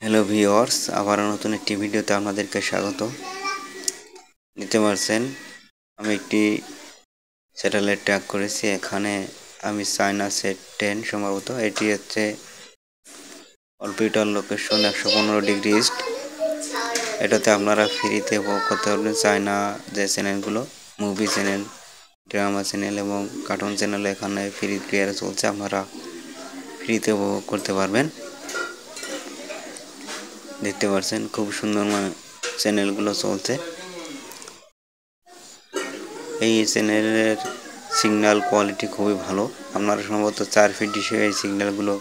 Hello viewers, আবার নতুন একটি ভিডিওতে আপনাদেরকে স্বাগত। নিতে পারছেন আমি একটি স্যাটেলাইট ট্যাগ করেছি। এখানে আমি চায়না সেট 10 সম্ভবত, এটি হচ্ছে অরবিটাল লোকেশন 115 ডিগ্রি ইস্ট। এটাতে আপনারা ফ্রিতে উপভোগ করতে পারবেন চায়না যে চ্যানেলগুলো, মুভি চ্যানেল, ড্রামা চ্যানেল এবং কার্টুন চ্যানেল এখানে ফ্রি ক্লিয়ার চলছে, আপনারা ফ্রিতে উপভোগ করতে পারবেন। দেখতে পাচ্ছেন খুব সুন্দর চ্যানেলগুলো চলছে। এই চ্যানেলের সিগন্যাল কোয়ালিটি খুবই ভালো, আপনারা সম্ভবত 4 ফিট ডিশে এই সিগন্যালগুলো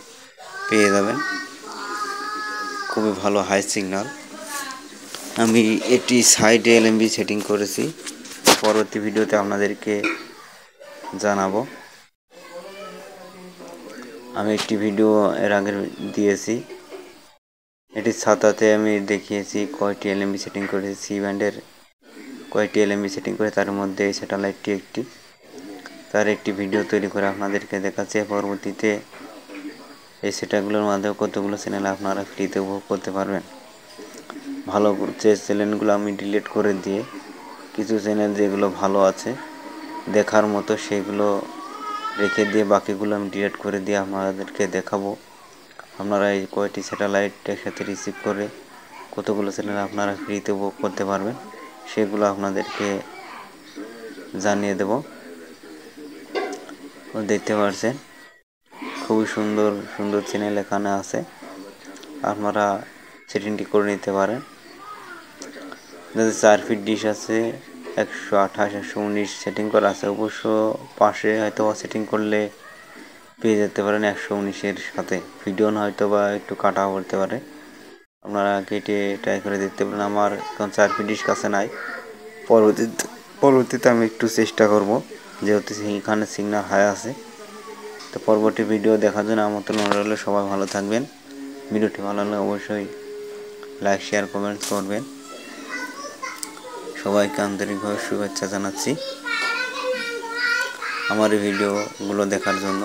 পেয়ে যাবেন, খুবই ভালো হাই সিগন্যাল। আমি এটি সাইডে এলএমবি সেটিং করেছি, পরবর্তী ভিডিওতে আপনাদেরকে জানাবো। আমি একটি ভিডিও এর আগে দিয়েছি, এটি ছাতাতে আমি দেখিয়েছি কয়টি এলএমবি সেটিং করেছি, সি ব্যান্ডের কয়টি এলএমবি সেটিং করে, তার মধ্যে এই স্যাটেলাইটটি একটি। তার একটি ভিডিও তৈরি করে আপনাদেরকে দেখাচ্ছে। পরবর্তীতে এই সেটগুলোর মাধ্যমে কতগুলো চ্যানেল আপনারা ফ্রিতে উপভোগ করতে পারবেন। ভালো যে চ্যানেলগুলো আমি ডিলিট করে দিয়ে কিছু চ্যানেল যেগুলো ভালো আছে দেখার মতো সেগুলো রেখে দিয়ে বাকিগুলো আমি ডিলিট করে দিয়ে আপনাদেরকে দেখাবো। আপনারা এই কয়টি স্যাটেলাইট একসাথে রিসিভ করে কতগুলো চ্যানেল আপনারা ফ্রিতে উপভোগ করতে পারবেন সেগুলো আপনাদেরকে জানিয়ে দেব। দেখতে পাচ্ছেন খুবই সুন্দর সুন্দর চ্যানেল এখানে আছে, আপনারা সেটিংটি করে নিতে পারেন। 4 ফিট ডিশ আছে, 128 119 সেটিং করা আছে। অবশ্য পাশে হয়তো সেটিং করলে পেয়ে যেতে পারেন 119-এর সাথে, ভিডিও হয়তো বা একটু কাটা পড়তে পারে, আপনারা কেটে ট্রাই করে দেখতে পারেন। আমার এখন 4 ফিট ডিশ কাছে নাই, পরবর্তীতে আমি একটু চেষ্টা করব, যেহেতু এখানে সিগন্যাল হাই আছে। তো পরবর্তী ভিডিও দেখার জন্য আমন্ত্রণ রইল। সবাই ভালো থাকবেন। ভিডিওটি ভালো লাগলে অবশ্যই লাইক শেয়ার কমেন্টস করবেন। সবাইকে আন্তরিকভাবে শুভেচ্ছা জানাচ্ছি আমার এই ভিডিওগুলো দেখার জন্য।